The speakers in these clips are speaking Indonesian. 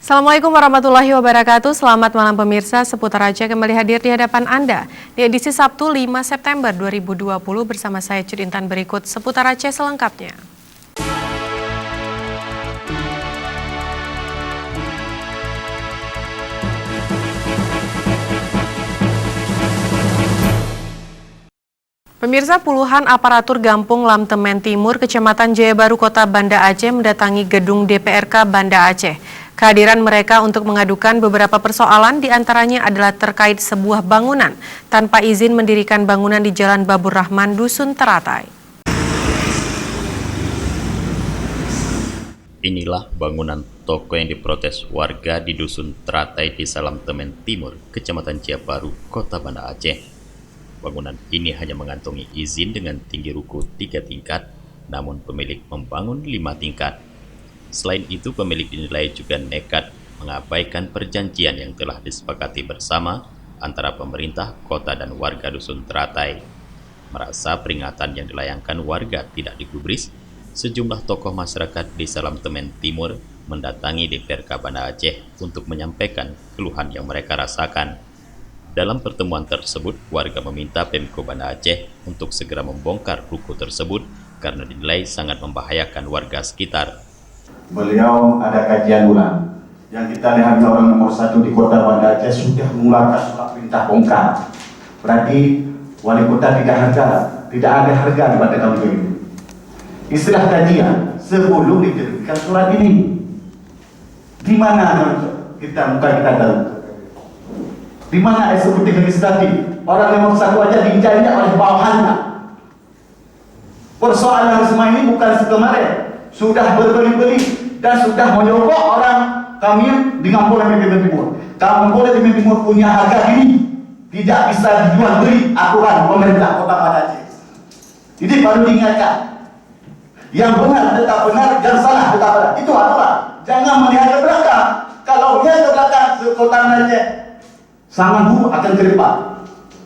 Assalamualaikum warahmatullahi wabarakatuh. Selamat malam pemirsa. Seputar Aceh kembali hadir di hadapan Anda di edisi Sabtu 5 September 2020 bersama saya Cud Intan. Berikut Seputar Aceh selengkapnya. Pemirsa, puluhan aparatur Gampung Lamtemen Timur, Kecamatan Jayabaru, Kota Banda Aceh mendatangi gedung DPRK Banda Aceh. Kehadiran mereka untuk mengadukan beberapa persoalan, diantaranya adalah terkait sebuah bangunan tanpa izin mendirikan bangunan di Jalan Babur Rahman, Dusun Teratai. Inilah bangunan toko yang diprotes warga di Dusun Teratai, Desa Lamtemen Timur, Kecamatan Jayabaru, Kota Banda Aceh. Bangunan ini hanya mengantongi izin dengan tinggi ruko 3 tingkat, namun pemilik membangun 5 tingkat. Selain itu, pemilik dinilai juga nekat mengabaikan perjanjian yang telah disepakati bersama antara pemerintah kota dan warga Dusun Teratai. Merasa peringatan yang dilayangkan warga tidak digubris, sejumlah tokoh masyarakat Desa Lamtemen Timur mendatangi DPRK Banda Aceh untuk menyampaikan keluhan yang mereka rasakan. Dalam pertemuan tersebut, warga meminta Pemko Banda Aceh untuk segera membongkar ruko tersebut karena dinilai sangat membahayakan warga sekitar. Beliau ada kajian ulang yang kita lihat orang nomor 1 di Kota Banda Aceh sudah mengeluarkan surat perintah bongkar. Berarti wali kota tidak ada harga pada kami ini. Istilah kajian sebelum diterbitkan surat ini. Di mana kita tahu? Di mana eksekutif legislatif? Orang nomor 1 aja diinjak-injak oleh bawahannya. Persoalan semua ini bukan sekemarin, sudah berbeli-beli dan sudah menyogok orang kami di Gampung Lamtemen Timur. Gampung Lamtemen Timur punya harga diri, tidak bisa dijual beli aturan pemerintah Kota Banda Aceh. Jadi baru diingatkan, yang benar tetap benar, yang salah tetap benar. Itu aturan. Jangan melihat ke belakang. Kalau melihat ke belakang, Kota Banda Aceh sangat buruk akan ke depan.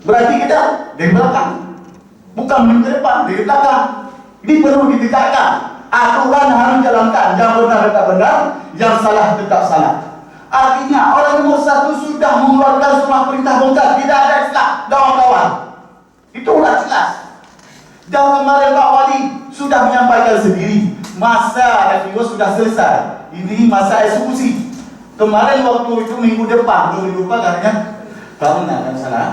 Berarti kita dari belakang, bukan menuju ke depan, dari belakang. Ini perlu ditegakkan. Aturan harus dijalankan. Yang benar tetap benar, yang salah tetap salah. Artinya orang nomor 1 sudah mengeluarkan surat perintah bongkar. Tidak ada istilah kawan-kawan. Itu sudah jelas. Dan kemarin Pak Wali sudah menyampaikan sendiri, masa FIO sudah selesai. Ini masa eksekusi. Kemarin waktu itu minggu depan, minggu depan katanya Corona kan salah.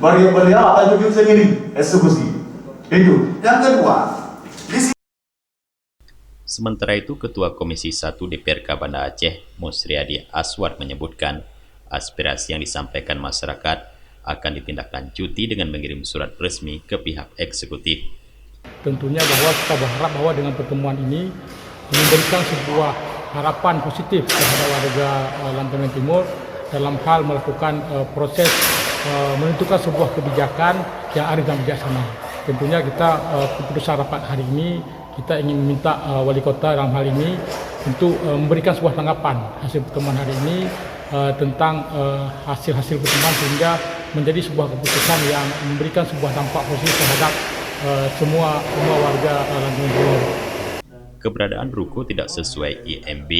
Beliau akan tunjuk sendiri eksekusi. Itu. Yang kedua, sementara itu, Ketua Komisi 1 DPRK Banda Aceh, Musriadi Aswar menyebutkan aspirasi yang disampaikan masyarakat akan ditindaklanjuti dengan mengirim surat resmi ke pihak eksekutif. Tentunya bahwa kita berharap bahwa dengan pertemuan ini memberikan sebuah harapan positif kepada warga Lamtemen Timur dalam hal melakukan proses menentukan sebuah kebijakan yang arif dan bijaksana. Tentunya kita keputusan rapat hari ini kita ingin meminta wali kota dalam hal ini untuk memberikan sebuah tanggapan hasil pertemuan hari ini tentang hasil-hasil pertemuan sehingga menjadi sebuah keputusan yang memberikan sebuah dampak positif terhadap semua warga Lamtemen Timur. Keberadaan ruko tidak sesuai IMB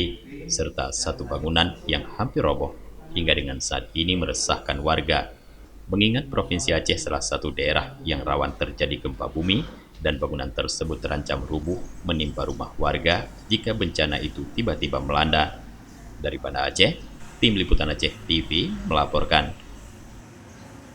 serta satu bangunan yang hampir roboh hingga dengan saat ini meresahkan warga. Mengingat Provinsi Aceh salah satu daerah yang rawan terjadi gempa bumi dan bangunan tersebut terancam rubuh menimpa rumah warga jika bencana itu tiba-tiba melanda. Dari Banda Aceh, Tim Liputan Aceh TV melaporkan.